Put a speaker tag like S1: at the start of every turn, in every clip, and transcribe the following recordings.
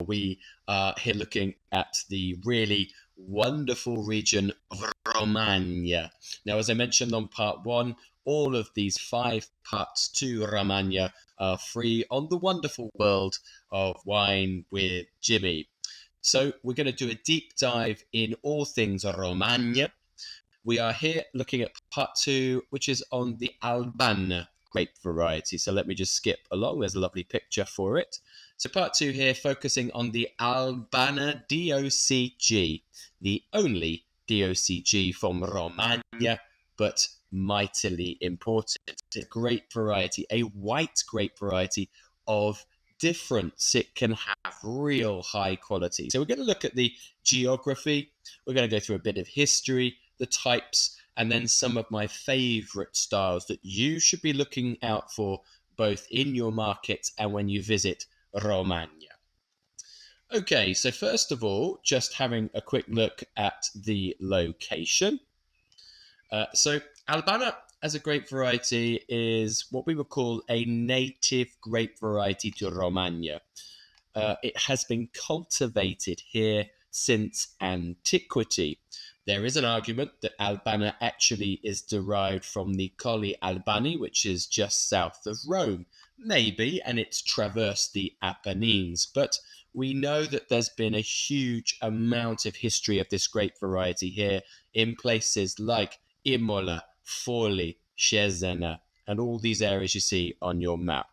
S1: we are here looking at the really wonderful region of Romagna. Now, as I mentioned on part one, all of these 5 parts to Romagna are free on the wonderful world of wine with Jimmy. So we're going to do a deep dive in all things Romagna. We are here looking at part 2, which is on the Albana grape variety. So let me just skip along. There's a lovely picture for it. So part 2 here, focusing on the Albana DOCG, the only DOCG from Romagna, but mightily important. It's a grape variety, a white grape variety of difference. It can have real high quality. So we're going to look at the geography. We're going to go through a bit of history, the types, and then some of my favorite styles that you should be looking out for both in your market and when you visit Romagna. Okay, so first of all, just having a quick look at the location. So Albana as a grape variety is what we would call a native grape variety to Romagna. It has been cultivated here since antiquity. There is an argument that Albana actually is derived from the Colli Albani, which is just south of Rome. Maybe, and it's traversed the Apennines. But we know that there's been a huge amount of history of this grape variety here in places like Imola, Forli, Cesena, and all these areas you see on your map.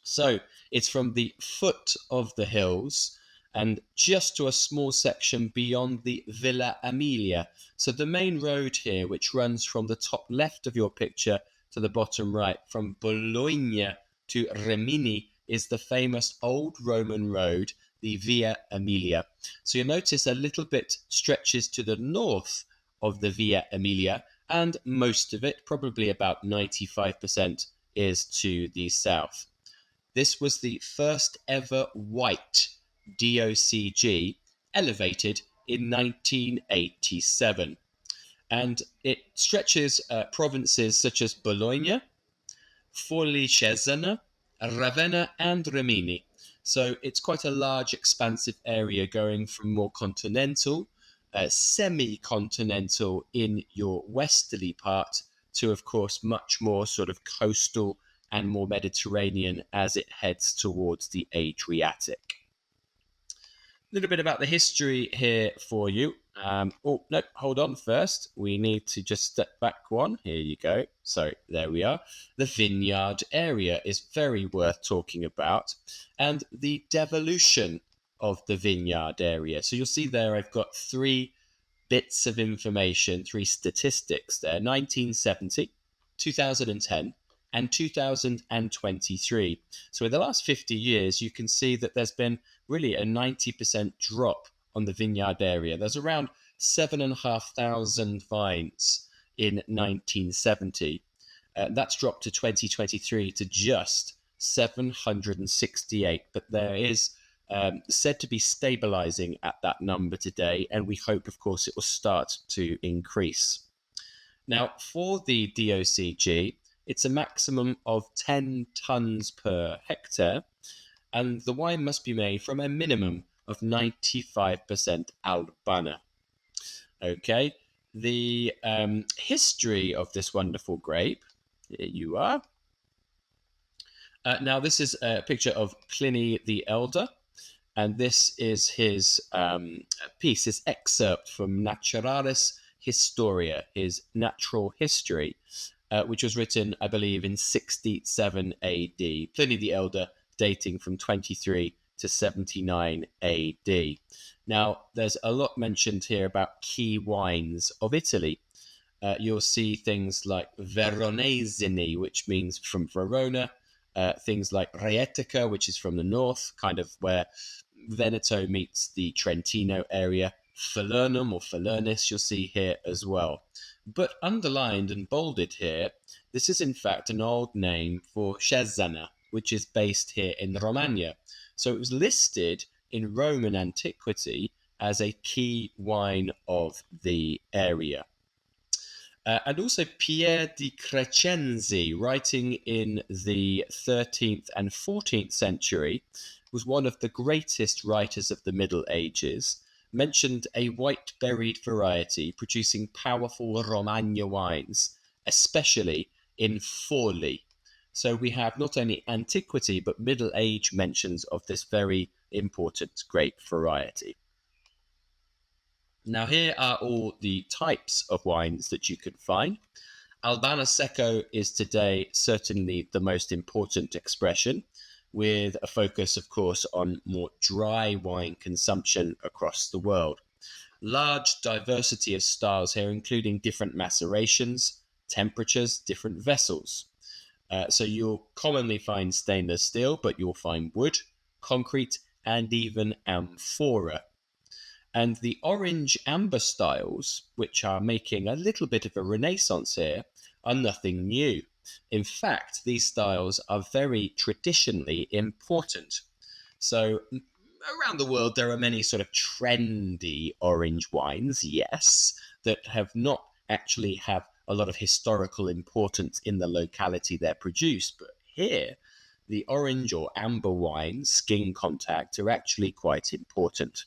S1: So it's from the foot of the hills and just to a small section beyond the Villa Emilia. So the main road here, which runs from the top left of your picture to the bottom right, from Bologna to Rimini, is the famous old Roman road, the Via Emilia. So you'll notice a little bit stretches to the north of the Via Emilia, and most of it, probably about 95%, is to the south. This was the first ever white DOCG elevated in 1987. And it stretches provinces such as Bologna, Forli Cesena, Ravenna, and Rimini. So it's quite a large, expansive area going from more continental, semi-continental in your westerly part to, of course, much more sort of coastal and more Mediterranean as it heads towards the Adriatic. A little bit about the history here for you. Oh, no, hold on first. We need to just step back one. Here you go. So there we are. The vineyard area is very worth talking about, and the devolution of the vineyard area. So you'll see there I've got 3 bits of information, 3 statistics there: 1970, 2010, and 2023. So in the last 50 years, you can see that there's been really a 90% drop on the vineyard area. There's around 7,500 vines in 1970. That's dropped to 2023 to just 768, but there is said to be stabilizing at that number today, and we hope, of course, it will start to increase. Now, for the DOCG, it's a maximum of 10 tons per hectare, and the wine must be made from a minimum of 95% Albana. Okay, the history of this wonderful grape, here you are. Now, this is a picture of Pliny the Elder, and this is his piece, his excerpt from Naturalis Historia, his natural history, which was written, I believe, in 67 AD. Pliny the Elder dating from 23 to 79 AD. Now, there's a lot mentioned here about key wines of Italy. You'll see things like Veronesini, which means from Verona, things like Raetica, which is from the north, kind of where Veneto meets the Trentino area. Falernum or Falernis you'll see here as well. But underlined and bolded here, this is in fact an old name for Cesena, which is based here in Romagna. So it was listed in Roman antiquity as a key wine of the area. And also Pier di Crescenzi, writing in the 13th and 14th century, was one of the greatest writers of the Middle Ages, mentioned a white-berried variety producing powerful Romagna wines, especially in Forli. So we have not only antiquity but Middle Age mentions of this very important grape variety. Now here are all the types of wines that you can find. Albana Secco is today certainly the most important expression, with a focus, of course, on more dry wine consumption across the world. Large diversity of styles here, including different macerations, temperatures, different vessels. So you'll commonly find stainless steel, but you'll find wood, concrete, and even amphora. And the orange amber styles, which are making a little bit of a renaissance here, are nothing new. In fact, these styles are very traditionally important. So around the world, there are many sort of trendy orange wines, yes, that have not actually have a lot of historical importance in the locality they're produced. But here, the orange or amber wines, skin contact, are actually quite important.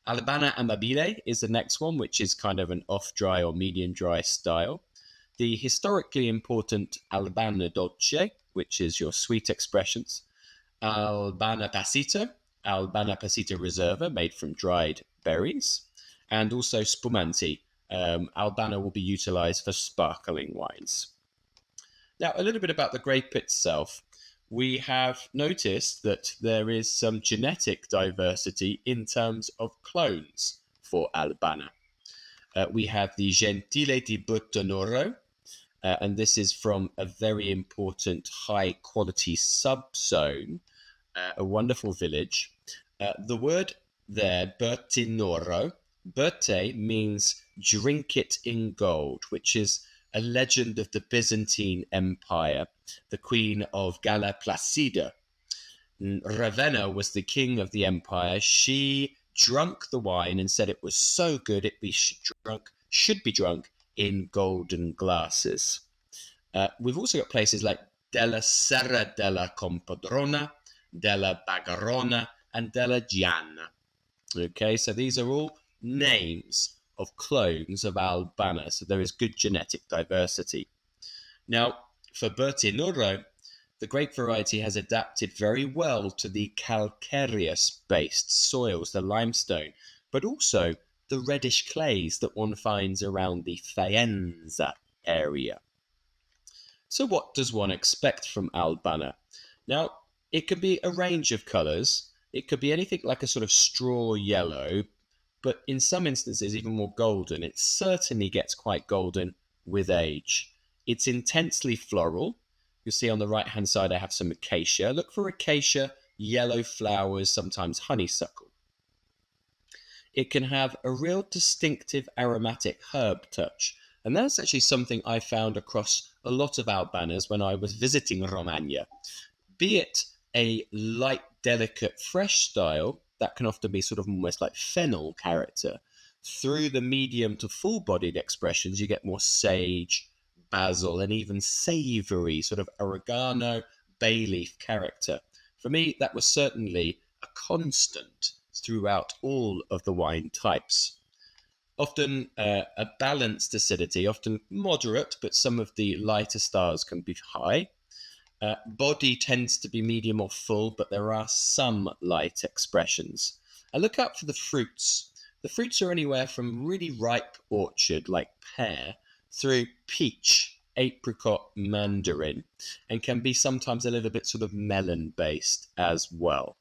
S1: Albana Amabile is the next one, which is kind of an off-dry or medium-dry style. The historically important Albana DOCG, which is your sweet expressions. Albana Passito, Albana Passito Reserva, made from dried berries. And also Spumanti. Albana will be utilized for sparkling wines. Now, a little bit about the grape itself. We have noticed that there is some genetic diversity in terms of clones for Albana. We have the Gentile di Bottonoro, and this is from a very important high quality subzone, a wonderful village. The word there, Bertinoro, Berte means drink it in gold, which is a legend of the Byzantine Empire, the queen of Galla Placida. Ravenna was the king of the empire. She drank the wine and said it was so good it should be drunk in golden glasses. We've also got places like Della Serra della Compadrona, Della Bagarona, and Della Gianna. Okay, so these are all names of clones of Albana, so there is good genetic diversity. Now, for Bertinoro, the grape variety has adapted very well to the calcareous-based soils, the limestone, but also the reddish clays that one finds around the Faenza area. So what does one expect from Albana? Now, it could be a range of colours. It could be anything like a sort of straw yellow, but in some instances even more golden. It certainly gets quite golden with age. It's intensely floral. You'll see on the right hand side I have some acacia. Look for acacia, yellow flowers, sometimes honeysuckle. It can have a real distinctive aromatic herb touch, and that's actually something I found across a lot of Albanas when I was visiting Romagna. Be it a light, delicate, fresh style, that can often be sort of almost like fennel character. Through the medium to full-bodied expressions, you get more sage, basil, and even savoury, sort of oregano, bay leaf character. For me, that was certainly a constant throughout all of the wine types. Often a balanced acidity, often moderate, but some of the lighter styles can be high. Body tends to be medium or full, but there are some light expressions. And look out for the fruits. The fruits are anywhere from really ripe orchard, like pear, through peach, apricot, mandarin, and can be sometimes a little bit sort of melon-based as well.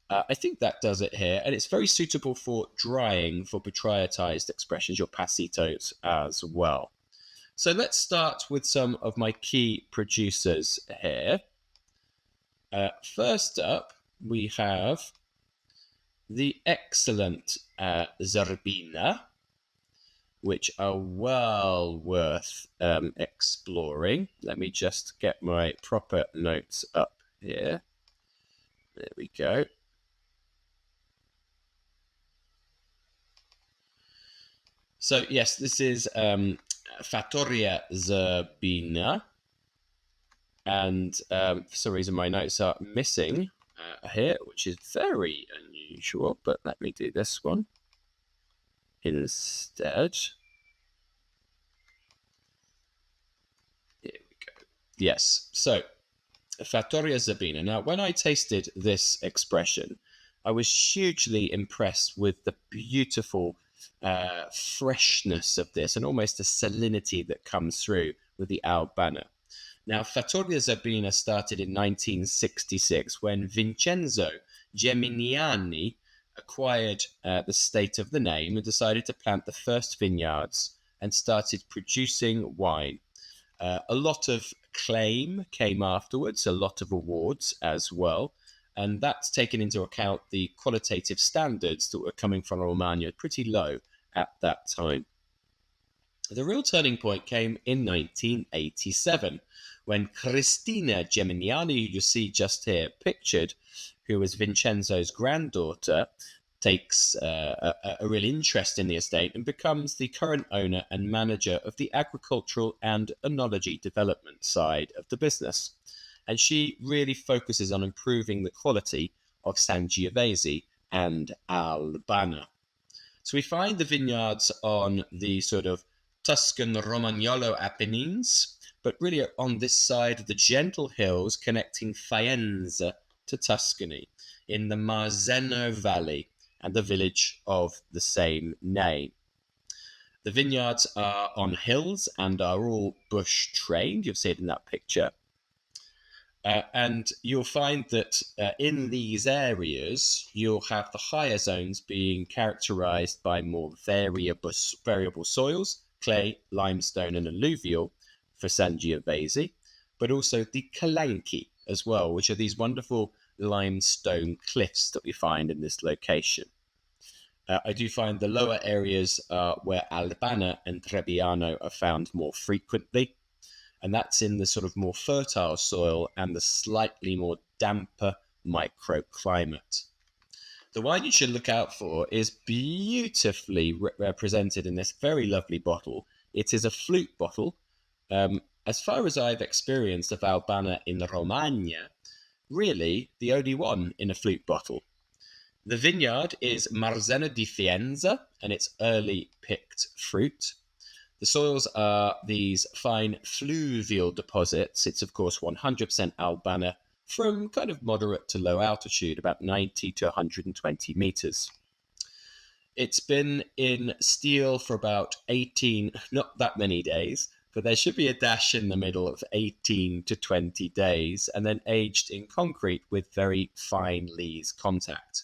S1: I think that does it here, and it's very suitable for drying for petriotized expressions, your passitos as well. So let's start with some of my key producers here. First up, we have the excellent Zerbina, which are well worth exploring. Let me just get my proper notes up here. There we go. So yes, this is Fattoria Zerbina. And for some reason, my notes are missing here, which is very unusual. But let me do this one instead. Here we go. Yes. So, Fattoria Zerbina. Now, when I tasted this expression, I was hugely impressed with the beautiful freshness of this and almost the salinity that comes through with the Albana. Now, Fattoria Zerbina started in 1966 when Vincenzo Geminiani acquired the state of the name and decided to plant the first vineyards and started producing wine. A lot of claim came afterwards, a lot of awards as well, and that's taken into account the qualitative standards that were coming from Romagna, pretty low at that time. The real turning point came in 1987 when Cristina Geminiani, who you see just here pictured, who was Vincenzo's granddaughter, takes a real interest in the estate and becomes the current owner and manager of the agricultural and enology development side of the business. And she really focuses on improving the quality of Sangiovese and Albana. So we find the vineyards on the sort of Tuscan Romagnolo Apennines, but really on this side of the gentle hills connecting Faenza to Tuscany in the Marzeno Valley and the village of the same name. The vineyards are on hills and are all bush trained. You'll see it in that picture. And you'll find that in these areas, you'll have the higher zones being characterized by more variable soils, clay, limestone, and alluvial for Sangiovese, but also the Calanchi as well, which are these wonderful limestone cliffs that we find in this location. I do find the lower areas where Albana and Trebbiano are found more frequently, and that's in the sort of more fertile soil and the slightly more damper microclimate. The wine you should look out for is beautifully represented in this very lovely bottle. It is a flute bottle. As far as I've experienced of Albana in Romagna, really the only one in a flute bottle. The vineyard is Marzeno di Faenza, and it's early picked fruit. The soils are these fine fluvial deposits. It's, of course, 100% Albana from kind of moderate to low altitude, about 90 to 120 meters. It's been in steel for about 18, not that many days, but there should be a dash in the middle of 18 to 20 days, and then aged in concrete with very fine lees contact.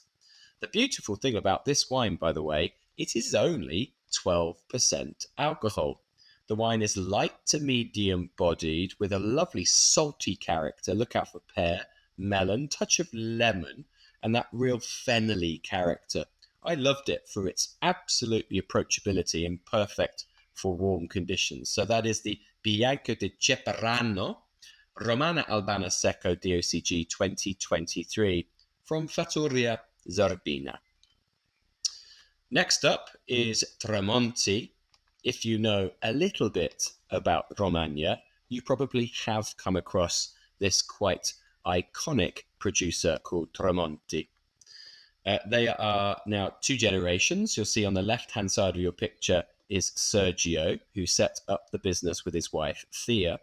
S1: The beautiful thing about this wine, by the way, it is only 12% alcohol. The wine is light to medium bodied with a lovely salty character. Look out for pear, melon, touch of lemon, and that real fennelly character. I loved it for its absolutely approachability and perfect for warm conditions. So that is the Bianco di Ceperano Romana Albana Secco DOCG 2023 from Fattoria Zerbina. Next up is Tremonti. If you know a little bit about Romagna, you probably have come across this quite iconic producer called Tremonti. They are now two generations. You'll see on the left-hand side of your picture is Sergio, who set up the business with his wife, Thea.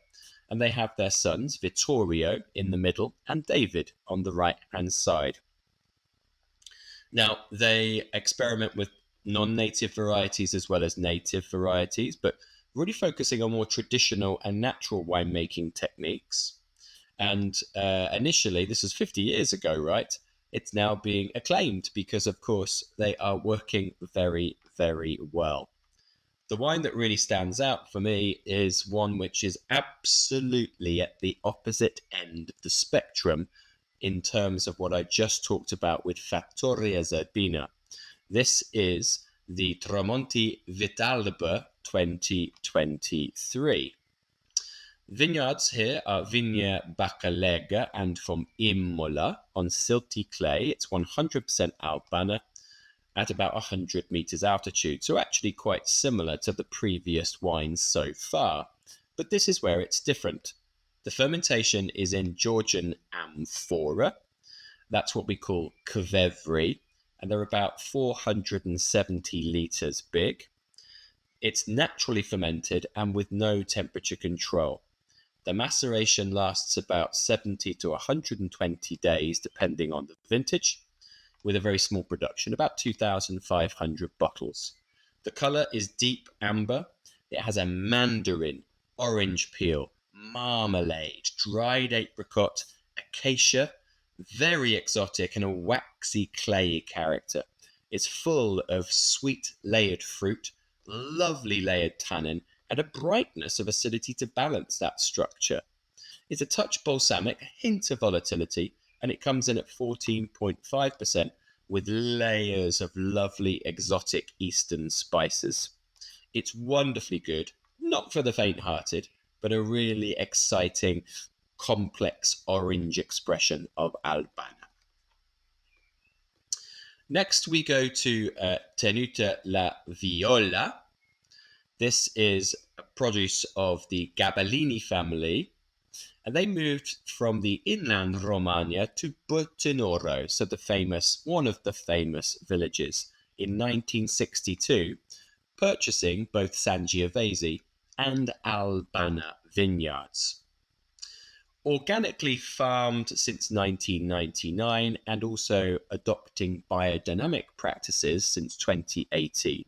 S1: And they have their sons, Vittorio, in the middle, and David on the right-hand side. Now, they experiment with non-native varieties as well as native varieties, but really focusing on more traditional and natural winemaking techniques. And initially, this was 50 years ago, right? It's now being acclaimed because, of course, they are working very, very well. The wine that really stands out for me is one which is absolutely at the opposite end of the spectrum in terms of what I just talked about with Fattoria Zerbina. This is the Tremonti Vitalba 2023. Vineyards here are Vigna Baccalega and from Imola on silty clay. It's 100% Albana, at about 100 meters altitude, so actually quite similar to the previous wines so far. But this is where it's different. The fermentation is in Georgian amphora. That's what we call kvevrey, and they're about 470 liters big. It's naturally fermented and with no temperature control. The maceration lasts about 70 to 120 days, depending on the vintage, with a very small production, about 2,500 bottles. The colour is deep amber. It has a mandarin, orange peel, marmalade, dried apricot, acacia, very exotic, and a waxy clayey character. It's full of sweet layered fruit, lovely layered tannin, and a brightness of acidity to balance that structure. It's a touch balsamic, a hint of volatility, and it comes in at 14.5% with layers of lovely exotic eastern spices. It's wonderfully good, not for the faint-hearted, but a really exciting, complex orange expression of Albana. Next, we go to Tenuta la Viola. This is a produce of the Gabellini family, and they moved from the inland Romagna to Butinoro, so one of the famous villages, in 1962, purchasing both Sangiovese and Albana vineyards. Organically farmed since 1999 and also adopting biodynamic practices since 2018.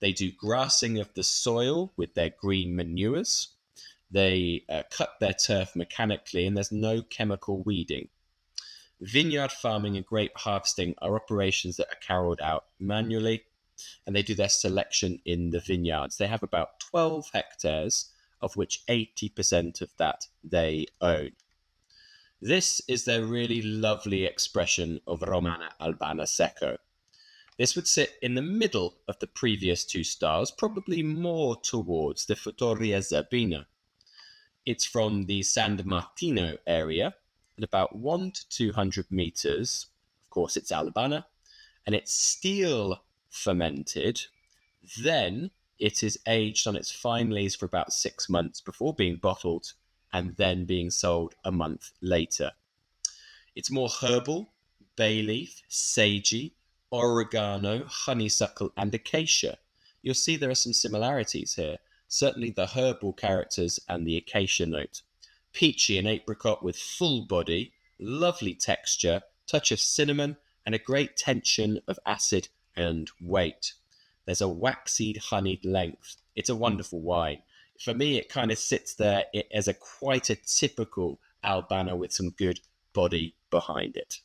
S1: They do grassing of the soil with their green manures. They cut their turf mechanically, and there's no chemical weeding. Vineyard farming and grape harvesting are operations that are carried out manually, and they do their selection in the vineyards. They have about 12 hectares, of which 80% of that they own. This is their really lovely expression of Romana Albana Secco. This would sit in the middle of the previous two styles, probably more towards the Fattoria Zerbina. It's from the San Martino area at about 1 to 200 meters. Of course, it's Albana, and it's steel fermented. Then it is aged on its fine lees for about 6 months before being bottled and then being sold a month later. It's more herbal, bay leaf, sagey, oregano, honeysuckle, and acacia. You'll see there are some similarities here. Certainly the herbal characters and the acacia note. Peachy and apricot with full body, lovely texture, touch of cinnamon, and a great tension of acid and weight. There's a waxy honeyed length. It's a wonderful wine. For me, it kind of sits there as quite a typical Albana with some good body behind it.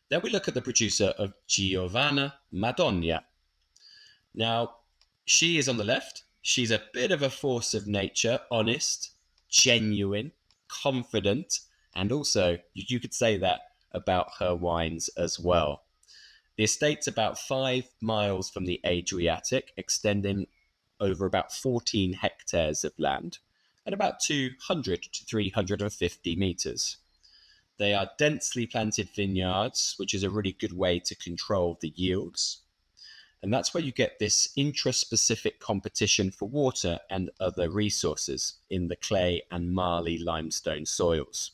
S1: Then we look at the producer of Giovanna Madonna. Now, she is on the left. She's a bit of a force of nature, honest, genuine, confident, and also, you could say that about her wines as well. The estate's about 5 miles from the Adriatic, extending over about 14 hectares of land, and about 200 to 350 meters. They are densely planted vineyards, which is a really good way to control the yields. And that's where you get this intraspecific competition for water and other resources in the clay and marly limestone soils.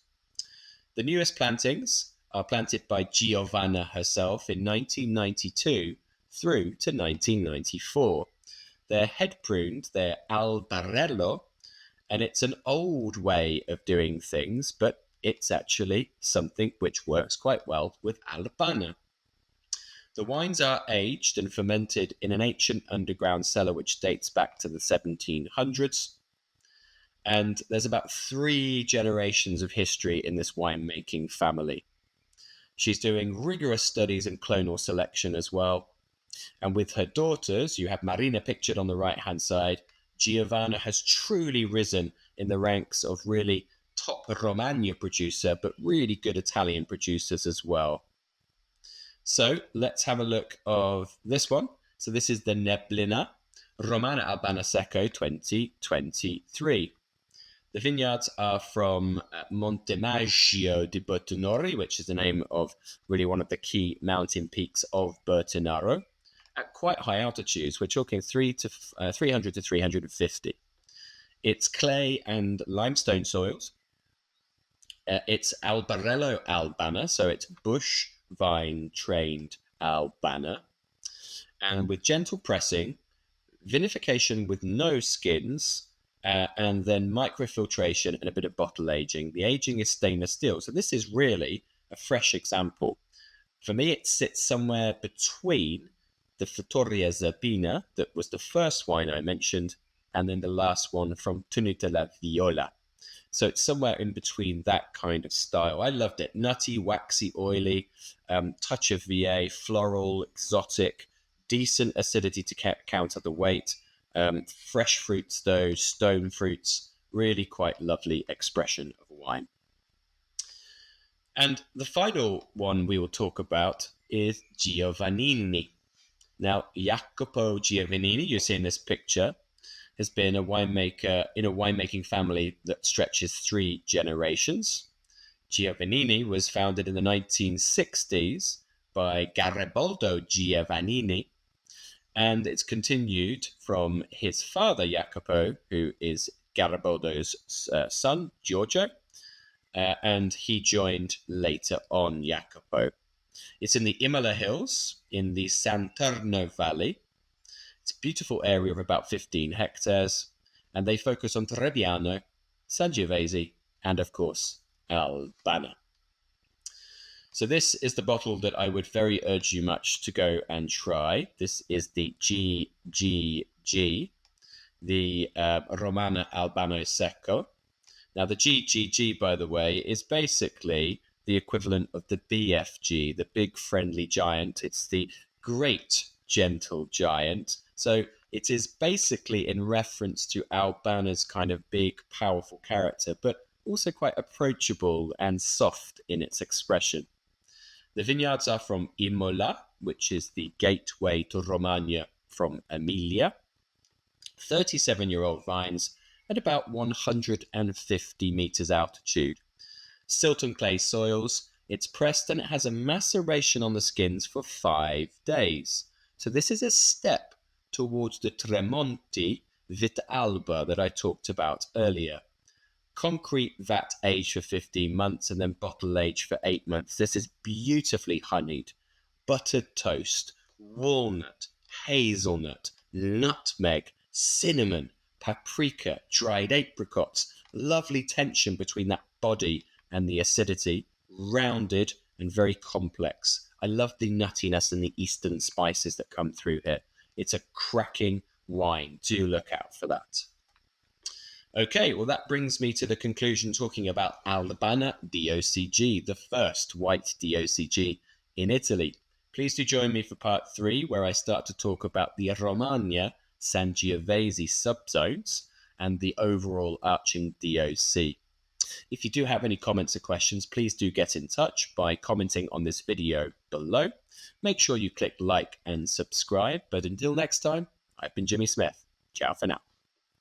S1: The newest plantings are planted by Giovanna herself in 1992 through to 1994. They're head pruned, they're albarello, and it's an old way of doing things, but it's actually something which works quite well with Albana. The wines are aged and fermented in an ancient underground cellar which dates back to the 1700s. And there's about 3 generations of history in this winemaking family. She's doing rigorous studies in clonal selection as well. And with her daughters, you have Marina pictured on the right-hand side, Giovanna has truly risen in the ranks of really top Romagna producer, but really good Italian producers as well. So let's have a look of this one. So this is the Neblina Romana Albana Secco 2023. The vineyards are from Montemaggio di Bertinori, which is the name of really one of the key mountain peaks of Bertinaro, at quite high altitudes. We're talking 300 to 350. It's clay and limestone soils. It's Albarello Albana, so it's bush vine trained Albana. And with gentle pressing, vinification with no skins, and then microfiltration and a bit of bottle aging. The aging is stainless steel. So this is really a fresh example. For me, it sits somewhere between the Fattoria Zerbina, that was the first wine I mentioned, and then the last one from Tenuta la Viola. So it's somewhere in between that kind of style. I loved it. Nutty, waxy, oily, touch of VA, floral, exotic, decent acidity to counter the weight, fresh fruits though, stone fruits, really quite lovely expression of wine. And the final one we will talk about is Giovannini. Now, Jacopo Giovannini, you see in this picture, has been a winemaker in a winemaking family that stretches 3 generations. Giovannini was founded in the 1960s by Garibaldo Giovannini, and it's continued from his father, Jacopo, who is Garibaldo's son, Giorgio, and he joined later on, Jacopo. It's in the Imola Hills, in the Santerno Valley. It's a beautiful area of about 15 hectares, and they focus on Trebbiano, Sangiovese, and of course, Albana. So this is the bottle that I would very urge you much to go and try. This is the GGG, the Romana Albano Secco. Now the GGG, by the way, is basically the equivalent of the BFG, the big friendly giant. It's the great gentle giant. So it is basically in reference to Albana's kind of big, powerful character, but also quite approachable and soft in its expression. The vineyards are from Imola, which is the gateway to Romagna from Emilia. 37-year-old vines at about 150 meters altitude. Silt and clay soils. It's pressed and it has a maceration on the skins for 5 days. So this is a step towards the Tremonti Vita Alba that I talked about earlier. Concrete vat age for 15 months and then bottle age for 8 months. This is beautifully honeyed, buttered toast, walnut, hazelnut, nutmeg, cinnamon, paprika, dried apricots. Lovely tension between that body and the acidity, rounded and very complex. I love the nuttiness and the eastern spices that come through here. It's a cracking wine. Do look out for that. Okay, well, that brings me to the conclusion talking about Albana DOCG, the first white DOCG in Italy. Please do join me for part 3, where I start to talk about the Romagna Sangiovese subzones and the overall arching DOC. If you do have any comments or questions, please do get in touch by commenting on this video below. Make sure you click like and subscribe. But until next time, I've been Jimmy Smith. Ciao for now.